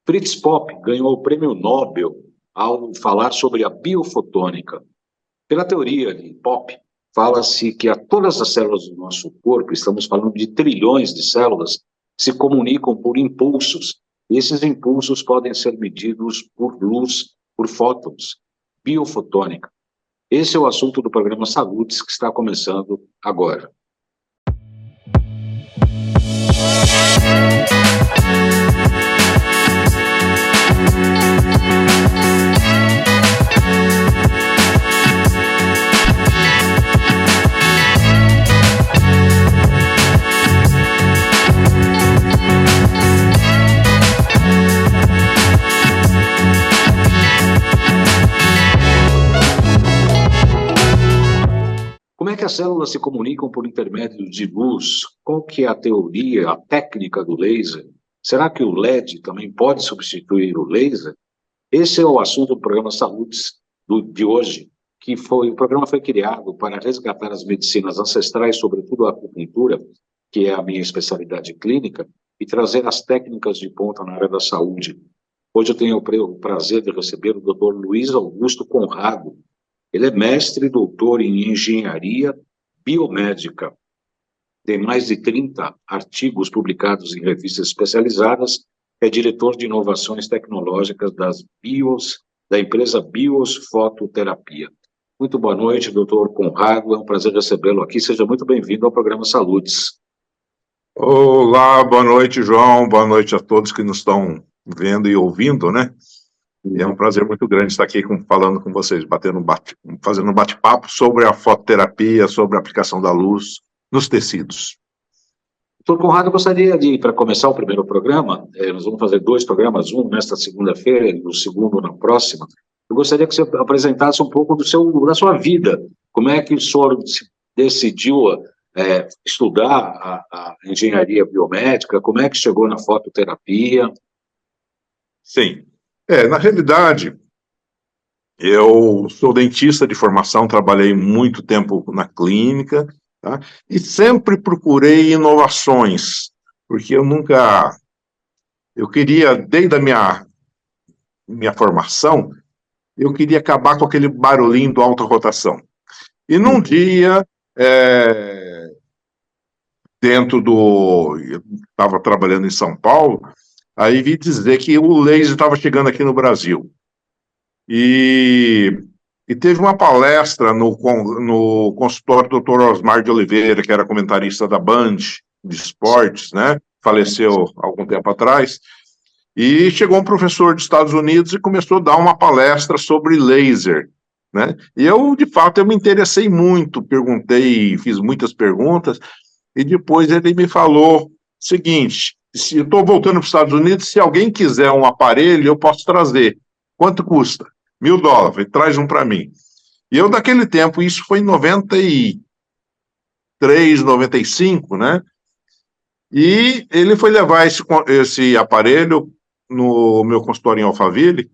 Fritz Popp ganhou o prêmio Nobel ao falar sobre a biofotônica. Pela teoria de Popp, fala-se que a todas as células do nosso corpo, estamos falando de trilhões de células, se comunicam por impulsos. E esses impulsos podem ser medidos por luz, por fótons, biofotônica. Esse é o assunto do programa Saúdes, que está começando agora. Como é que as células se comunicam por intermédio de luz? Qual que é a teoria, a técnica do laser? Será que o LED também pode substituir o laser? Esse é o assunto do programa Saúdes de hoje, o programa foi criado para resgatar as medicinas ancestrais, sobretudo a acupuntura, que é a minha especialidade clínica, e trazer as técnicas de ponta na área da saúde. Hoje eu tenho o prazer de receber o Dr. Luiz Augusto Conrado. Ele é mestre e doutor em engenharia biomédica. Tem mais de 30 artigos publicados em revistas especializadas. É diretor de inovações tecnológicas da empresa Bios Fototerapia. Muito boa noite, doutor Conrado. É um prazer recebê-lo aqui. Seja muito bem-vindo ao programa Saúdes. Olá, boa noite, João. Boa noite a todos que nos estão vendo e ouvindo, né? É um prazer muito grande estar aqui falando com vocês, fazendo um bate-papo sobre a fototerapia, sobre a aplicação da luz nos tecidos. Doutor Conrado, eu gostaria de, para começar o primeiro programa, nós vamos fazer 2 programas, um nesta segunda-feira e o segundo na próxima. Eu gostaria que você apresentasse um pouco da sua vida. Como é que o senhor decidiu estudar a engenharia biomédica? Como é que chegou na fototerapia? Sim. Na realidade, eu sou dentista de formação, trabalhei muito tempo na clínica, tá? E sempre procurei inovações, porque eu queria, desde a minha formação, eu queria acabar com aquele barulhinho do alta rotação. E num dia, eu estava trabalhando em São Paulo, aí vi dizer que o laser estava chegando aqui no Brasil. E teve uma palestra no consultório do Dr. Osmar de Oliveira, que era comentarista da Band de esportes, né? Faleceu há algum tempo atrás. E chegou um professor dos Estados Unidos e começou a dar uma palestra sobre laser, né? E de fato, eu me interessei muito, fiz muitas perguntas, e depois ele me falou o seguinte: se eu estou voltando para os Estados Unidos, se alguém quiser um aparelho, eu posso trazer. Quanto custa? $1.000. Traz um para mim. E eu, naquele tempo, isso foi em 93, 95, né? E ele foi levar esse aparelho no meu consultório em Alphaville.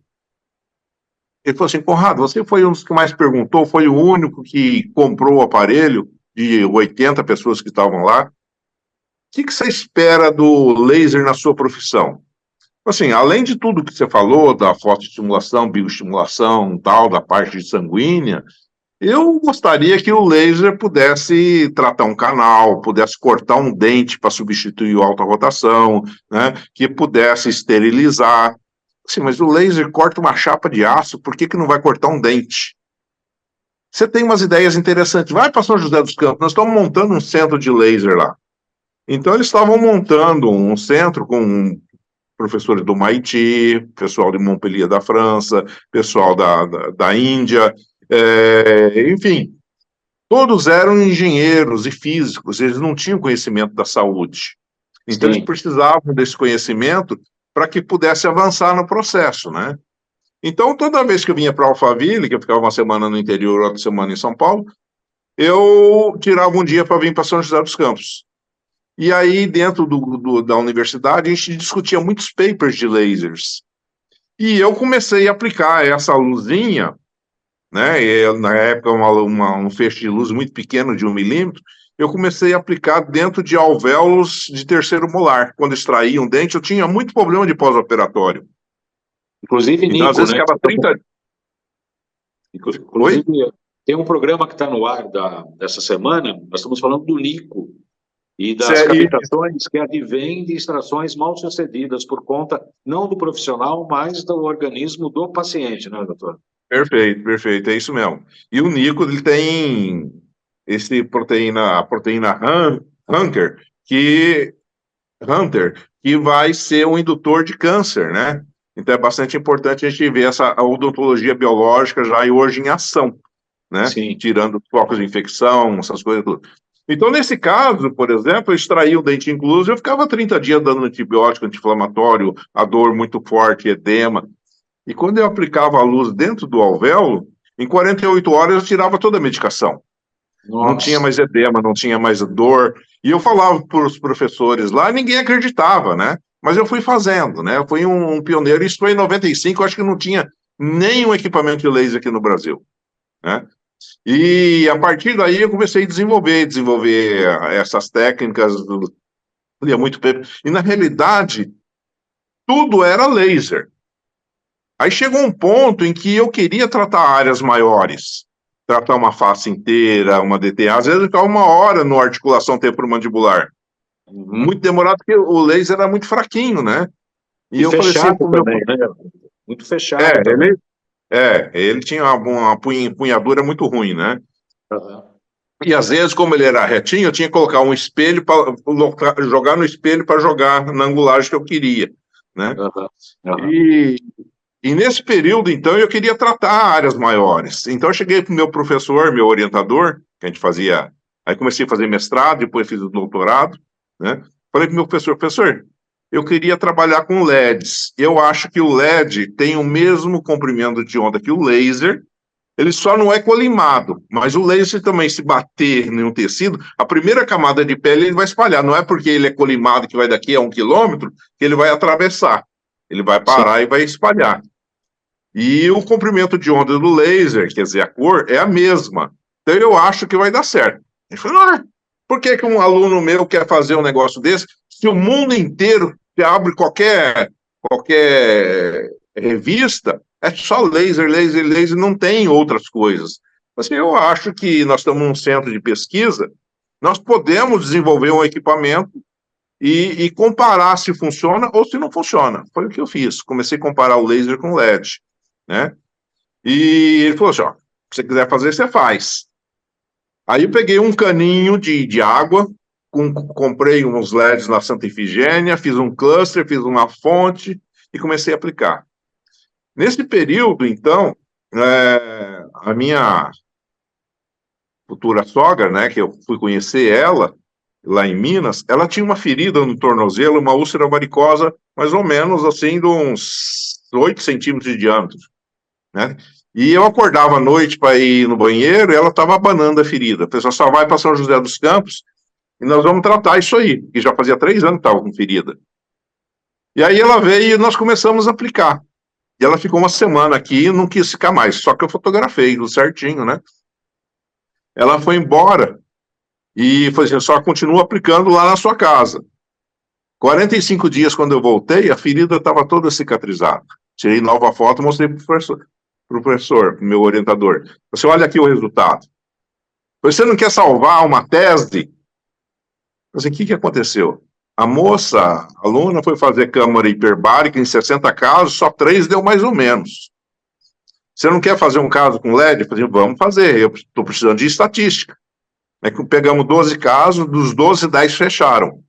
Ele falou assim: Conrado, você foi um dos que mais perguntou, foi o único que comprou o aparelho, de 80 pessoas que estavam lá. O que você espera do laser na sua profissão? Assim, além de tudo que você falou, da fotoestimulação, bioestimulação, tal, da parte sanguínea, eu gostaria que o laser pudesse tratar um canal, pudesse cortar um dente para substituir a alta rotação, né, que pudesse esterilizar. Assim, mas o laser corta uma chapa de aço, por que não vai cortar um dente? Você tem umas ideias interessantes. Vai para São José dos Campos, nós estamos montando um centro de laser lá. Então, eles estavam montando um centro com professores do MIT, pessoal de Montpellier da França, pessoal da Índia, enfim, todos eram engenheiros e físicos, eles não tinham conhecimento da saúde. Então, eles precisavam desse conhecimento para que pudesse avançar no processo, né? Então, toda vez que eu vinha para Alphaville, que eu ficava uma semana no interior, outra semana em São Paulo, eu tirava um dia para vir para São José dos Campos. E aí, dentro da universidade, a gente discutia muitos papers de lasers. E eu comecei a aplicar essa luzinha, né? Na época, um feixe de luz muito pequeno, de 1 milímetro, eu comecei a aplicar dentro de alvéolos de terceiro molar. Quando extraía um dente, eu tinha muito problema de pós-operatório. Inclusive, Então, às Nico, vezes, né? ficava 30... Oi? Inclusive, tem um programa que está no ar dessa semana, nós estamos falando do Nico e das E captações que advêm de extrações mal sucedidas por conta, não do profissional, mas do organismo do paciente, né, doutor? Perfeito, perfeito, é isso mesmo. E o Nico, ele tem a proteína Hunter, que, que vai ser um indutor de câncer, né? Então é bastante importante a gente ver a odontologia biológica já hoje em ação, né? Sim. Tirando focos de infecção, essas coisas tudo. Então, nesse caso, por exemplo, eu extraí o dente incluso, eu ficava 30 dias dando antibiótico anti-inflamatório, a dor muito forte, edema. E quando eu aplicava a luz dentro do alvéolo, em 48 horas eu tirava toda a medicação. Não tinha Nossa. mais edema, não tinha mais dor. E eu falava para os professores lá, ninguém acreditava, né? Mas eu fui fazendo, né? Eu fui um pioneiro. Isso foi em 95, eu acho que não tinha nenhum equipamento de laser aqui no Brasil, né? E a partir daí eu comecei a desenvolver essas técnicas, lia muito paper. E na realidade, tudo era laser. Aí chegou um ponto em que eu queria tratar áreas maiores, tratar uma face inteira, uma DTA. Às vezes eu ficava uma hora no articulação temporomandibular. Uhum. Muito demorado, porque o laser era muito fraquinho, né? E E eu falei assim fechado pro meu... também, né? Muito É, fechado também. ele, ele tinha uma punhadura muito ruim, né? Uhum. E às vezes, como ele era retinho, eu tinha que colocar um espelho para jogar no espelho para jogar na angulagem que eu queria, né? Uhum. Uhum. E E nesse período, então, eu queria tratar áreas maiores. Então, eu cheguei para o meu professor, meu orientador, que a gente fazia. Aí comecei a fazer mestrado, depois fiz o doutorado, né? Falei para o meu professor, professor, eu queria trabalhar com LEDs. Eu acho que o LED tem o mesmo comprimento de onda que o laser, ele só não é colimado, mas o laser também, se bater em um tecido, a primeira camada de pele ele vai espalhar. Não é porque ele é colimado que vai daqui a 1 quilômetro que ele vai atravessar. Ele vai Sim. parar e vai espalhar. E o comprimento de onda do laser, quer dizer, a cor, é a mesma. Então eu acho que vai dar certo. Ele falou, por que um aluno meu quer fazer um negócio desse se o mundo inteiro abre qualquer revista, é só laser, laser, laser, não tem outras coisas. Assim, eu acho que nós estamos num centro de pesquisa, nós podemos desenvolver um equipamento e comparar se funciona ou se não funciona. Foi o que eu fiz. Comecei a comparar o laser com o LED, né? E ele falou assim, ó, se você quiser fazer, você faz. Aí eu peguei um caninho de água, comprei uns LEDs na Santa Ifigênia, fiz um cluster, fiz uma fonte e comecei a aplicar. Nesse período, então, a minha futura sogra, né, que eu fui conhecer ela, lá em Minas, ela tinha uma ferida no tornozelo, uma úlcera varicosa, mais ou menos assim, de uns 8 centímetros de diâmetro, né? E eu acordava à noite para ir no banheiro e ela estava abanando a ferida. A pessoa só vai para São José dos Campos e nós vamos tratar isso aí, que já fazia 3 anos que estava com ferida. E aí ela veio e nós começamos a aplicar. E ela ficou uma semana aqui e não quis ficar mais, só que eu fotografei tudo certinho, né? Ela foi embora e falou assim, só continua aplicando lá na sua casa. 45 dias, quando eu voltei, a ferida estava toda cicatrizada. Tirei nova foto, mostrei para o professor, meu orientador. Você olha aqui o resultado. Você não quer salvar uma tese? Mas o que aconteceu? A moça, a aluna, foi fazer câmara hiperbárica em 60 casos, só 3 deu mais ou menos. Você não quer fazer um caso com LED? Eu falei, vamos fazer, eu estou precisando de estatística. É que pegamos 12 casos, dos 12, 10 fecharam.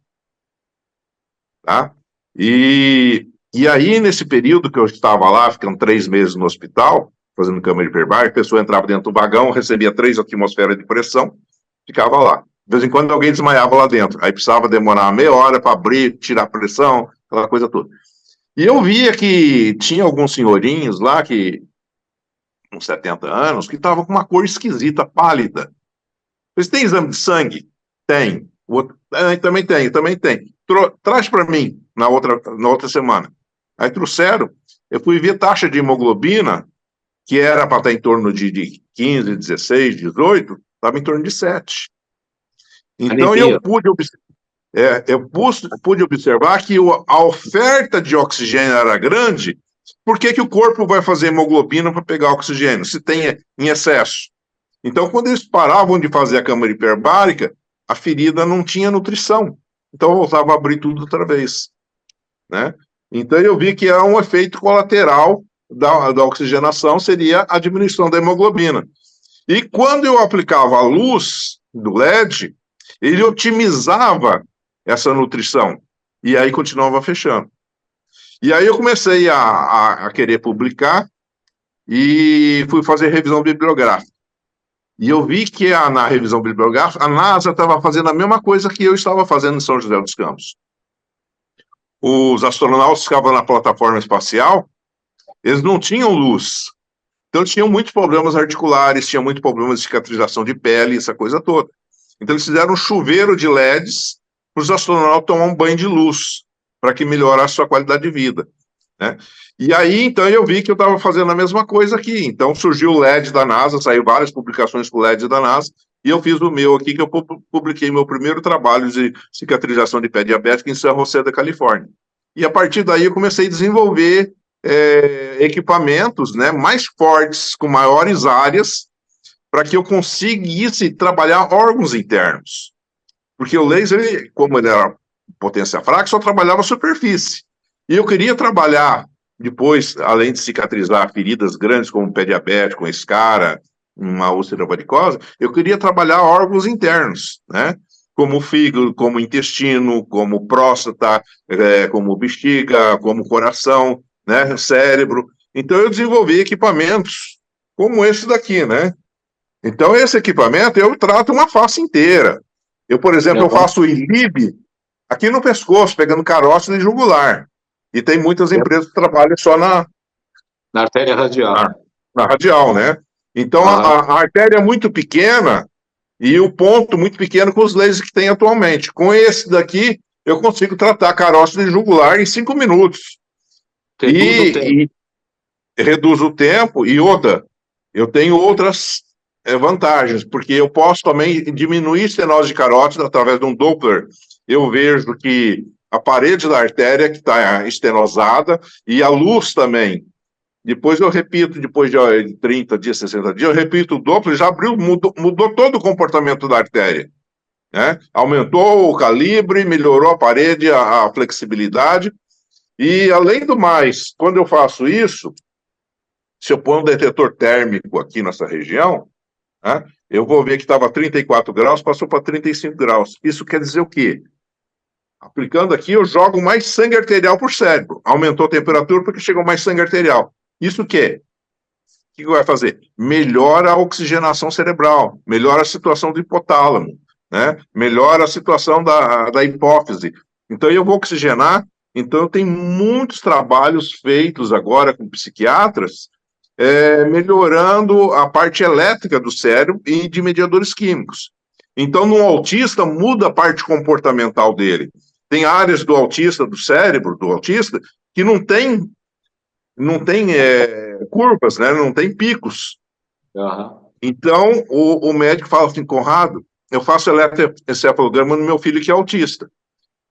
Tá? E aí, nesse período que eu estava lá, ficando 3 meses no hospital, fazendo câmara hiperbárica, a pessoa entrava dentro do vagão, recebia 3 atmosferas de pressão, ficava lá. De vez em quando alguém desmaiava lá dentro. Aí precisava demorar meia hora para abrir, tirar a pressão, aquela coisa toda. E eu via que tinha alguns senhorinhos lá, que uns 70 anos, que estavam com uma cor esquisita, pálida. Vocês têm exame de sangue? Tem. O outro, também tem, também tem. Traz para mim na outra semana. Aí trouxeram, eu fui ver taxa de hemoglobina, que era para estar em torno de 15, 16, 18, estava em torno de 7. Então Anemia. eu pude observar que a oferta de oxigênio era grande, por que que o corpo vai fazer hemoglobina para pegar oxigênio, se tem em excesso? Então, quando eles paravam de fazer a câmara hiperbárica, a ferida não tinha nutrição. Então, voltava a abrir tudo outra vez, né? Então, eu vi que é um efeito colateral da oxigenação, seria a diminuição da hemoglobina. E quando eu aplicava a luz do LED, ele otimizava essa nutrição. E aí continuava fechando. E aí eu comecei a querer publicar e fui fazer revisão bibliográfica. E eu vi que na revisão bibliográfica, a NASA estava fazendo a mesma coisa que eu estava fazendo em São José dos Campos. Os astronautas ficavam na plataforma espacial, eles não tinham luz. Então, eles tinham muitos problemas articulares, tinham muitos problemas de cicatrização de pele, essa coisa toda. Então, eles fizeram um chuveiro de LEDs para os astronautas tomar um banho de luz, para que melhorasse a sua qualidade de vida, né? E aí, então, eu vi que eu estava fazendo a mesma coisa aqui. Então, surgiu o LED da NASA, saiu várias publicações com o LED da NASA, e eu fiz o meu aqui, que eu publiquei meu primeiro trabalho de cicatrização de pé diabético em San José da Califórnia. E a partir daí eu comecei a desenvolver equipamentos, né, mais fortes, com maiores áreas, para que eu conseguisse trabalhar órgãos internos. Porque o laser, como ele era potência fraca, só trabalhava a superfície. E eu queria trabalhar, depois, além de cicatrizar feridas grandes, como pé diabético, uma escara, uma úlcera varicosa, eu queria trabalhar órgãos internos, né? Como o fígado, como o intestino, como próstata, como bexiga, como coração, né? Cérebro. Então, eu desenvolvi equipamentos como esse daqui, né? Então, esse equipamento, eu trato uma face inteira. Eu, por exemplo, eu faço o ILIB aqui no pescoço, pegando carótida e jugular. E tem muitas empresas que trabalham só na artéria radial. Na radial, né? Então, a artéria é muito pequena e o ponto muito pequeno com os lasers que tem atualmente. Com esse daqui, eu consigo tratar carótida e jugular em 5 minutos. E reduz o tempo. E outra, eu tenho outras vantagens, porque eu posso também diminuir estenose de carótida através de um Doppler. Eu vejo que a parede da artéria que está estenosada e a luz também. Depois eu repito, depois de 30 dias, 60 dias, eu repito o Doppler, já abriu, mudou todo o comportamento da artéria, né? Aumentou o calibre, melhorou a parede, a flexibilidade. E, além do mais, quando eu faço isso, se eu pôr um detetor térmico aqui nessa região, né, eu vou ver que estava 34 graus, passou para 35 graus. Isso quer dizer o quê? Aplicando aqui, eu jogo mais sangue arterial para o cérebro. Aumentou a temperatura porque chegou mais sangue arterial. Isso o quê? O que vai fazer? Melhora a oxigenação cerebral, melhora a situação do hipotálamo, né? Melhora a situação da hipófise. Então, eu vou oxigenar. Então, tem muitos trabalhos feitos agora com psiquiatras, melhorando a parte elétrica do cérebro e de mediadores químicos. Então, no autista, muda a parte comportamental dele. Tem áreas do autista, do cérebro do autista, que não tem curvas, né? Não tem picos. Então, o médico fala assim, Conrado, eu faço eletroencefalograma no meu filho que é autista.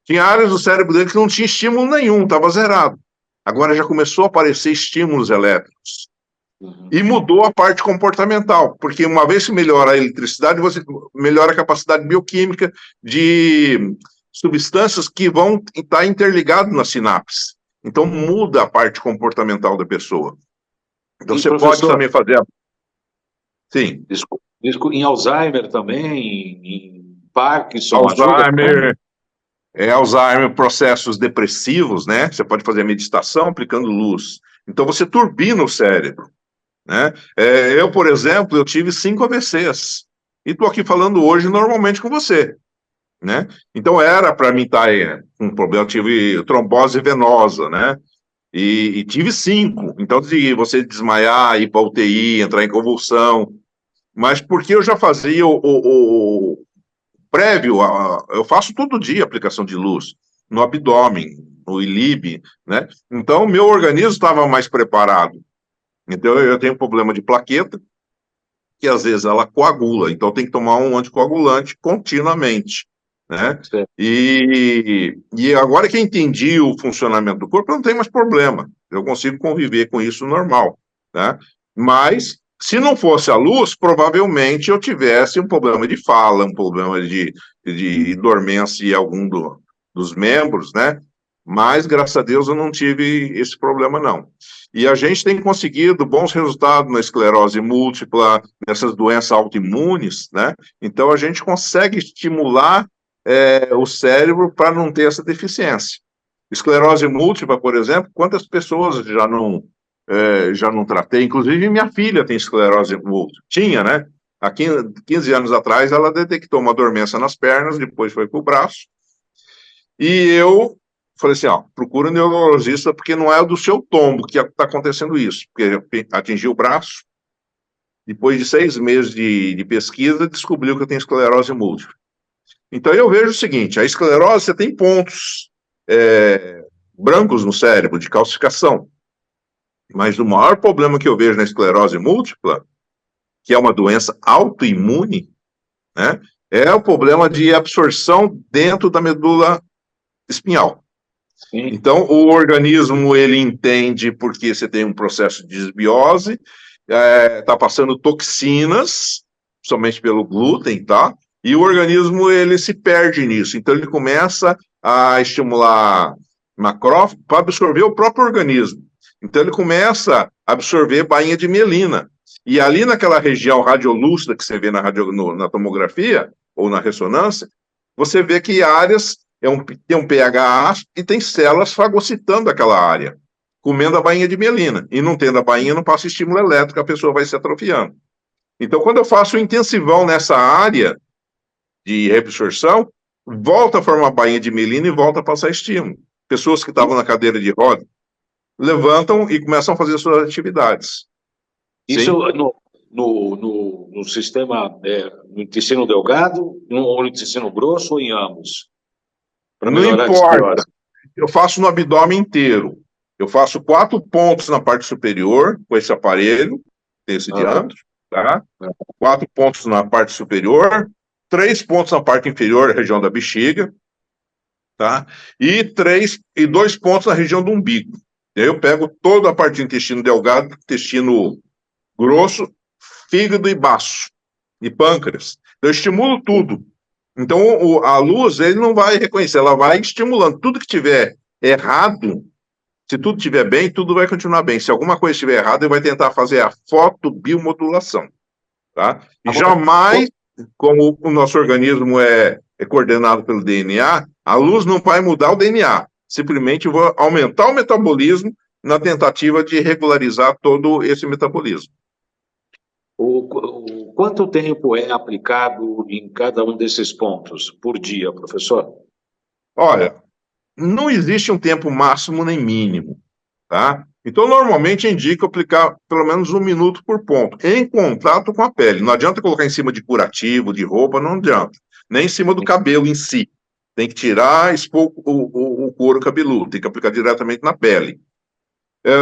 Tinha áreas do cérebro dele que não tinha estímulo nenhum, estava zerado. Agora já começou a aparecer estímulos elétricos. E mudou a parte comportamental, porque uma vez que melhora a eletricidade, você melhora a capacidade bioquímica de substâncias que vão estar interligadas nas sinapses. Então, muda a parte comportamental da pessoa. Então, você pode também fazer... Sim. Em Alzheimer também, em Parkinson... Alzheimer, Alzheimer, processos depressivos, né? Você pode fazer meditação aplicando luz. Então, você turbina o cérebro, né? Eu, por exemplo, eu tive 5 AVCs. E estou aqui falando hoje normalmente com você, né? Então, era para mim estar com um problema, eu tive trombose venosa, né? E tive 5. Então, de você desmaiar, ir para UTI, entrar em convulsão. Mas porque eu já fazia o prévio, eu faço todo dia aplicação de luz, no abdômen, no ILIB, né? Então, meu organismo estava mais preparado. Então, eu tenho problema de plaqueta, que às vezes ela coagula, então tem que tomar um anticoagulante continuamente, né? E agora que eu entendi o funcionamento do corpo, eu não tenho mais problema. Eu consigo conviver com isso normal, né? Mas, se não fosse a luz, provavelmente eu tivesse um problema de fala, um problema de dormência em algum dos membros, né? Mas, graças a Deus, eu não tive esse problema, não. E a gente tem conseguido bons resultados na esclerose múltipla, nessas doenças autoimunes, né? Então, a gente consegue estimular o cérebro para não ter essa deficiência. Esclerose múltipla, por exemplo, quantas pessoas já não tratei? Inclusive, minha filha tem esclerose múltipla. Tinha, né? Há 15 anos atrás, ela detectou uma dormência nas pernas, depois foi para o braço. E eu falei assim, procura um neurologista, porque não é do seu tombo que está acontecendo isso. Porque atingiu o braço, depois de 6 meses de pesquisa, descobriu que eu tenho esclerose múltipla. Então, eu vejo o seguinte, a esclerose, você tem pontos brancos no cérebro, de calcificação. Mas o maior problema que eu vejo na esclerose múltipla, que é uma doença autoimune, né, é o problema de absorção dentro da medula espinhal. Sim. Então, o organismo, ele entende porque você tem um processo de desbiose, está passando toxinas, somente pelo glúten, tá? E o organismo, ele se perde nisso. Então, ele começa a estimular macrófago para absorver o próprio organismo. Então, ele começa a absorver bainha de mielina. E ali naquela região radiolúcida que você vê na tomografia ou na ressonância, você vê que áreas tem um pH ácido e tem células fagocitando aquela área, comendo a bainha de mielina. E não tendo a bainha, não passa estímulo elétrico, a pessoa vai se atrofiando. Então, quando eu faço um intensivão nessa área de reabsorção, volta a formar bainha de mielina e volta a passar estímulo. Pessoas que estavam na cadeira de roda levantam e começam a fazer suas atividades. Isso no sistema, no intestino delgado, no intestino grosso ou em ambos? Não importa. Eu faço no abdômen inteiro. Eu faço 4 pontos na parte superior, com esse aparelho, desse diâmetro, tá? 4 pontos na parte superior, 3 pontos na parte inferior, região da bexiga, tá? E 2 pontos na região do umbigo. E aí eu pego toda a parte do intestino delgado, intestino grosso, fígado e baço, e pâncreas. Eu estimulo tudo. Então, a luz, ele não vai reconhecer, ela vai estimulando. Tudo que tiver errado, se tudo estiver bem, tudo vai continuar bem. Se alguma coisa estiver errada, ele vai tentar fazer a fotobiomodulação, tá? E jamais, como o nosso organismo é coordenado pelo DNA, a luz não vai mudar o DNA. Simplesmente vou aumentar o metabolismo na tentativa de regularizar todo esse metabolismo. Quanto tempo é aplicado em cada um desses pontos por dia, professor? Olha, não existe um tempo máximo nem mínimo, tá? Então, normalmente, indico aplicar pelo menos 1 minuto por ponto, em contato com a pele. Não adianta colocar em cima de curativo, de roupa, não adianta. Nem em cima do cabelo em si. Tem que tirar, expor o couro cabeludo, tem que aplicar diretamente na pele.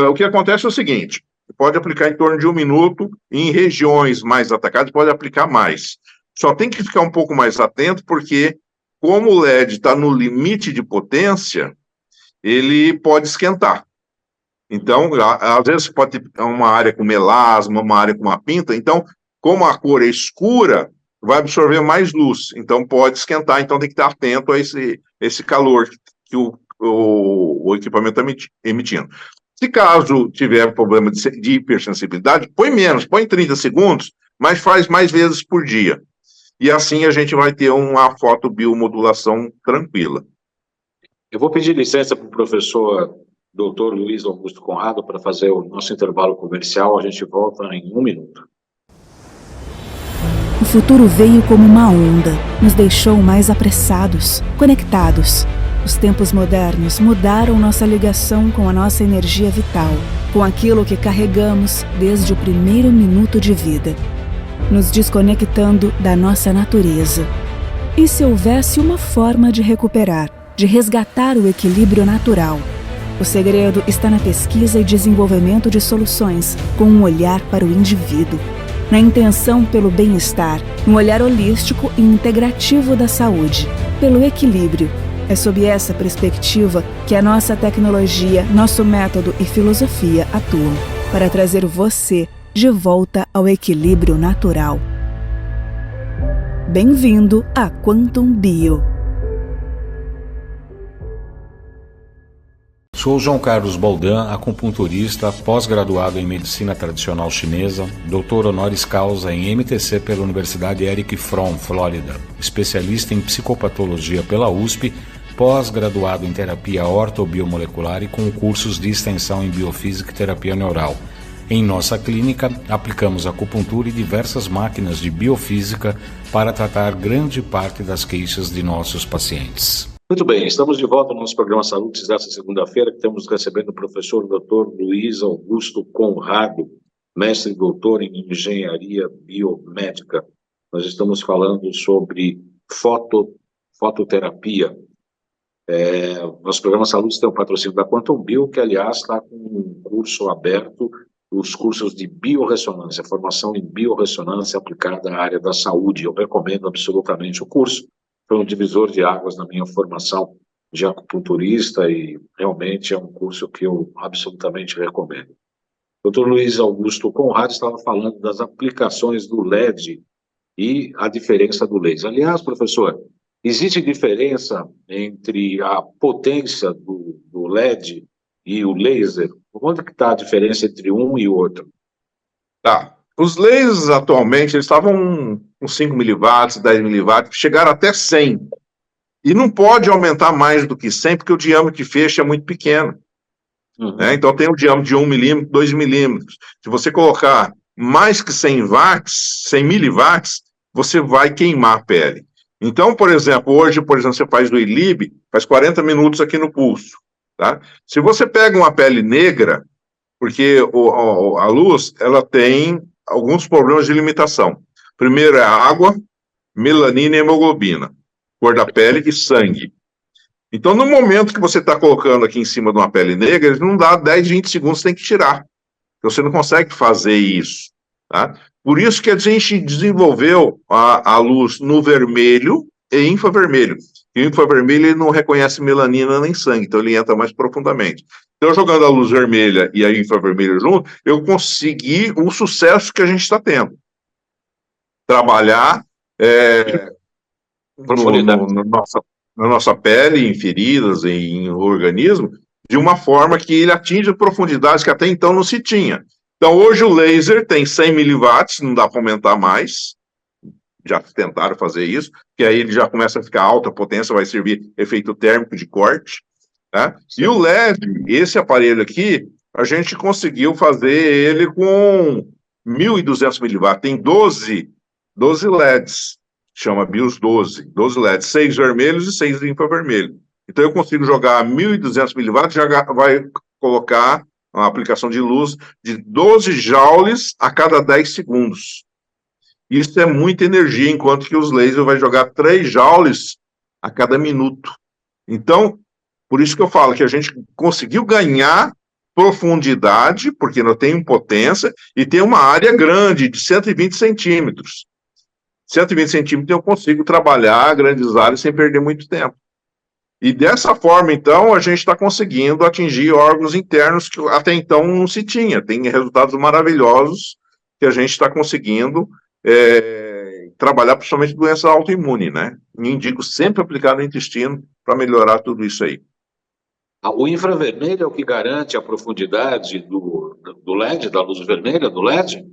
O que acontece é o seguinte, pode aplicar em torno de 1 minuto, em regiões mais atacadas pode aplicar mais. Só tem que ficar um pouco mais atento, porque como o LED está no limite de potência, ele pode esquentar. Então, às vezes pode ter uma área com melasma, uma área com uma pinta, então, como a cor é escura, vai absorver mais luz, então pode esquentar, então tem que estar atento a esse calor que o equipamento está emitindo. Se caso tiver problema de hipersensibilidade, põe menos, põe 30 segundos, mas faz mais vezes por dia. E assim a gente vai ter uma fotobiomodulação tranquila. Eu vou pedir licença para o professor Dr. Luiz Augusto Conrado para fazer o nosso intervalo comercial. A gente volta em 1 minuto. O futuro veio como uma onda, nos deixou mais apressados, conectados. Os tempos modernos mudaram nossa ligação com a nossa energia vital, com aquilo que carregamos desde o primeiro minuto de vida, nos desconectando da nossa natureza. E se houvesse uma forma de recuperar, de resgatar o equilíbrio natural? O segredo está na pesquisa e desenvolvimento de soluções com um olhar para o indivíduo, na intenção pelo bem-estar, um olhar holístico e integrativo da saúde, pelo equilíbrio, É sob essa perspectiva que a nossa tecnologia, nosso método e filosofia atuam para trazer você de volta ao equilíbrio natural. Bem-vindo a Quantum Bio. Sou João Carlos Boldan, acupunturista, pós-graduado em Medicina Tradicional Chinesa, doutor honoris causa em MTC pela Universidade Eric Fromm, Flórida, especialista em psicopatologia pela USP, pós-graduado em terapia ortobiomolecular e com cursos de extensão em biofísica e terapia neural. Em nossa clínica, aplicamos acupuntura e diversas máquinas de biofísica para tratar grande parte das queixas de nossos pacientes. Muito bem, estamos de volta no nosso programa Saúde desta segunda-feira, que estamos recebendo o professor Dr. Luiz Augusto Conrado, mestre e doutor em engenharia biomédica. Nós estamos falando sobre fototerapia. Nosso programa Saúde tem o patrocínio da Quantum Bio, que, aliás, está com um curso aberto, os cursos de biorressonância, formação em biorressonância aplicada à área da saúde. Eu recomendo absolutamente o curso. Foi um divisor de águas na minha formação de acupunturista e realmente é um curso que eu absolutamente recomendo. O Dr. Luiz Augusto Conrado estava falando das aplicações do LED e a diferença do laser. Aliás, professor, existe diferença entre a potência do LED e o laser? Onde que está a diferença entre um e o outro? Tá. Os lasers, atualmente, eles estavam com 5 miliwatts, 10 miliwatts, chegaram até 100. E não pode aumentar mais do que 100, porque o diâmetro de feixe é muito pequeno. Né? Então, tem o diâmetro de 1 milímetro, 2 milímetros. Se você colocar mais que 100 watts, 100 miliwatts, você vai queimar a pele. Então, por exemplo, hoje, você faz do ILIB, faz 40 minutos aqui no pulso. Tá? Se você pega uma pele negra, porque a luz, ela tem alguns problemas de limitação. Primeiro é a água, melanina e hemoglobina, cor da pele e sangue. Então, no momento que você está colocando aqui em cima de uma pele negra, ele não dá 10, 20 segundos, tem que tirar. Você não consegue fazer isso. Tá? Por isso que a gente desenvolveu a luz no vermelho e infravermelho. E o infravermelho ele não reconhece melanina nem sangue, então ele entra mais profundamente. Então, jogando a luz vermelha e a infravermelha junto, eu consegui o sucesso que a gente está tendo. Trabalhar na nossa pele, em feridas, em organismo, de uma forma que ele atinja profundidades que até então não se tinha. Então, hoje o laser tem 100 miliwatts, não dá para aumentar mais. Já tentaram fazer isso, que aí ele já começa a ficar alta potência, vai servir efeito térmico de corte. Né? E o LED, esse aparelho aqui, a gente conseguiu fazer ele com 1.200 miliwatts. Tem 12 LEDs, chama BIOS 12 LEDs, 6 vermelhos e 6 infravermelhos. Então eu consigo jogar 1.200 miliwatts, já vai colocar uma aplicação de luz de 12 joules a cada 10 segundos. Isso é muita energia, enquanto que os lasers vai jogar 3 joules a cada minuto. Então, por isso que eu falo que a gente conseguiu ganhar profundidade, porque não tem potência, e tem uma área grande, de 120 centímetros. 120 centímetros eu consigo trabalhar grandes áreas sem perder muito tempo. E dessa forma, então, a gente está conseguindo atingir órgãos internos que até então não se tinha. Tem resultados maravilhosos que a gente está conseguindo trabalhar, principalmente doença autoimune, né? Me indico sempre aplicar no intestino para melhorar tudo isso aí. O infravermelho é o que garante a profundidade do LED, da luz vermelha do LED?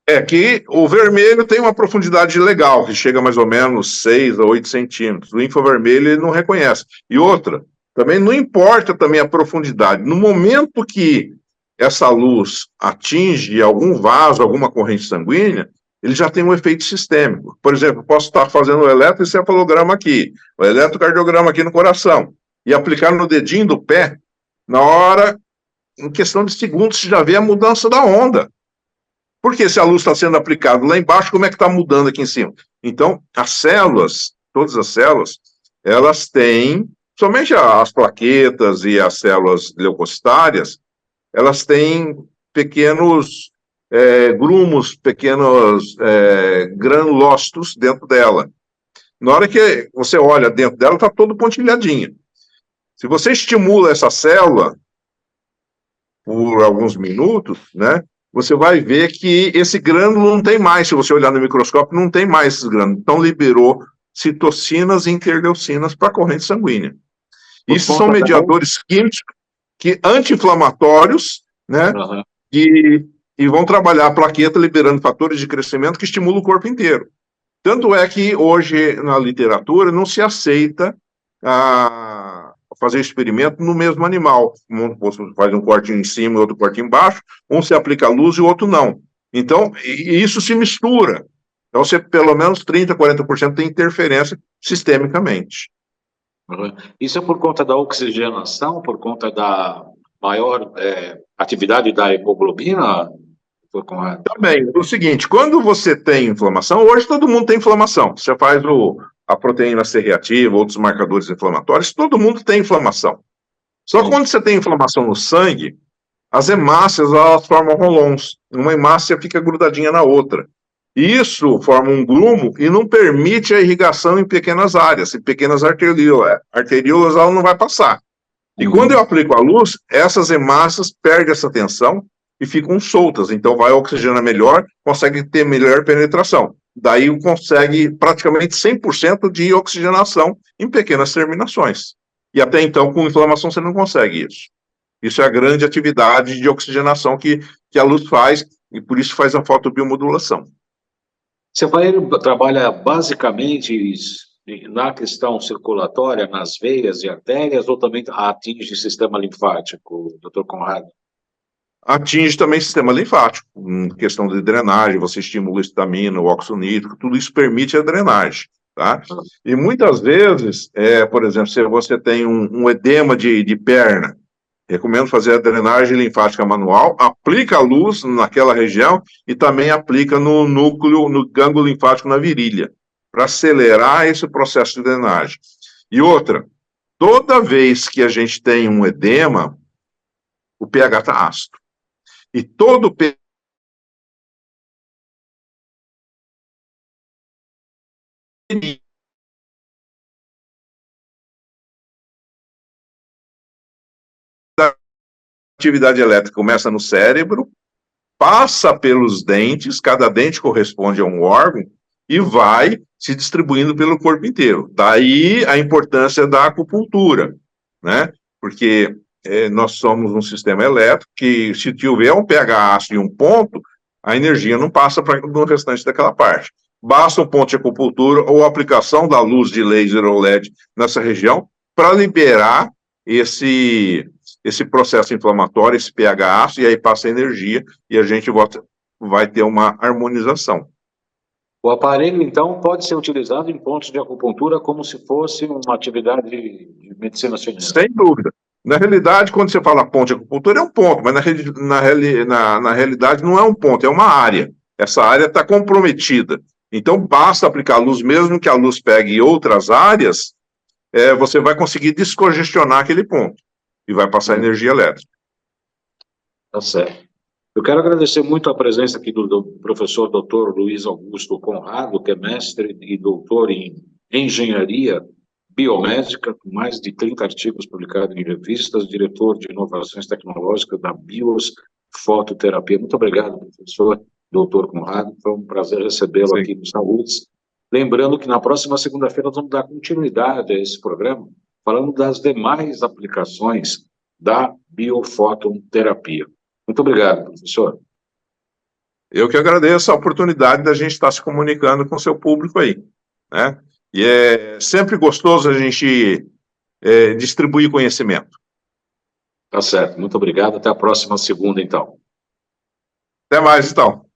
É que o vermelho tem uma profundidade legal, que chega mais ou menos 6 a 8 centímetros. O infravermelho ele não reconhece. E outra, também não importa também a profundidade. No momento que essa luz atinge algum vaso, alguma corrente sanguínea, ele já tem um efeito sistêmico. Por exemplo, posso estar fazendo o eletroencefalograma aqui, o eletrocardiograma aqui no coração, e aplicar no dedinho do pé, na hora, em questão de segundos, você já vê a mudança da onda. Porque se a luz está sendo aplicada lá embaixo, como é que está mudando aqui em cima? Então, as células, todas as células, elas têm, somente as plaquetas e as células leucocitárias, elas têm pequenos grumos, pequenos granulócitos dentro dela. Na hora que você olha dentro dela, está todo pontilhadinho. Se você estimula essa célula por alguns minutos, né, você vai ver que esse grânulo não tem mais, se você olhar no microscópio, não tem mais esses grânulos. Então, liberou citocinas e interleucinas para a corrente sanguínea. Isso são mediadores químicos anti-inflamatórios, né, e vão trabalhar a plaqueta liberando fatores de crescimento que estimulam o corpo inteiro. Tanto é que hoje na literatura não se aceita fazer experimento no mesmo animal. Você faz um corte em cima e outro corte embaixo, um se aplica a luz e o outro não. Então, isso se mistura. Então, você, pelo menos 30%, 40% tem interferência sistemicamente. Isso é por conta da oxigenação, por conta da maior atividade da hemoglobina? Também, o seguinte, quando você tem inflamação, hoje todo mundo tem inflamação. Você faz a proteína C reativa, outros marcadores inflamatórios, todo mundo tem inflamação. Só que quando você tem inflamação no sangue, as hemácias, elas formam rolons. Uma hemácia fica grudadinha na outra. Isso forma um grumo e não permite a irrigação em pequenas áreas, em pequenas arteríolas. Arteríolas, ela não vai passar. E quando eu aplico a luz, essas hemácias perdem essa tensão e ficam soltas. Então, vai oxigenar melhor, consegue ter melhor penetração. Daí, consegue praticamente 100% de oxigenação em pequenas terminações. E até então, com inflamação, você não consegue isso. Isso é a grande atividade de oxigenação que a luz faz, e por isso faz a fotobiomodulação. Você trabalha basicamente na questão circulatória, nas veias e artérias, ou também atinge o sistema linfático, doutor Conrado? Atinge também o sistema linfático, em questão de drenagem, você estimula a histamina, o óxido nítrico, tudo isso permite a drenagem, tá? E muitas vezes, por exemplo, se você tem um edema de perna, recomendo fazer a drenagem linfática manual, aplica a luz naquela região e também aplica no núcleo, no gânglio linfático na virilha, para acelerar esse processo de drenagem. E outra, toda vez que a gente tem um edema, o pH está ácido. E todo pH da atividade elétrica começa no cérebro, passa pelos dentes, cada dente corresponde a um órgão, e vai se distribuindo pelo corpo inteiro. Daí a importância da acupuntura, né? Porque nós somos um sistema elétrico que, se tiver um pH ácido em um ponto, a energia não passa para o restante daquela parte. Basta um ponto de acupuntura ou aplicação da luz de laser ou LED nessa região para liberar esse processo inflamatório, esse pH ácido, e aí passa a energia e a gente vai ter uma harmonização. O aparelho, então, pode ser utilizado em pontos de acupuntura como se fosse uma atividade de medicina chinesa? Sem dúvida. Na realidade, quando você fala ponto de acupuntura, é um ponto, mas na realidade não é um ponto, é uma área. Essa área está comprometida. Então, basta aplicar a luz, mesmo que a luz pegue outras áreas, você vai conseguir descongestionar aquele ponto e vai passar energia elétrica. Tá certo. Eu quero agradecer muito a presença aqui do professor Dr. Luiz Augusto Conrado, que é mestre e doutor em engenharia biomédica, com mais de 30 artigos publicados em revistas, diretor de inovações tecnológicas da Bios Fototerapia. Muito obrigado, professor Dr. Conrado. Foi um prazer recebê-lo aqui no Saúdes. Lembrando que na próxima segunda-feira nós vamos dar continuidade a esse programa, falando das demais aplicações da biofototerapia. Muito obrigado, professor. Eu que agradeço a oportunidade da gente estar se comunicando com o seu público aí, né? E é sempre gostoso a gente distribuir conhecimento. Tá certo, muito obrigado. Até a próxima segunda, então. Até mais, então.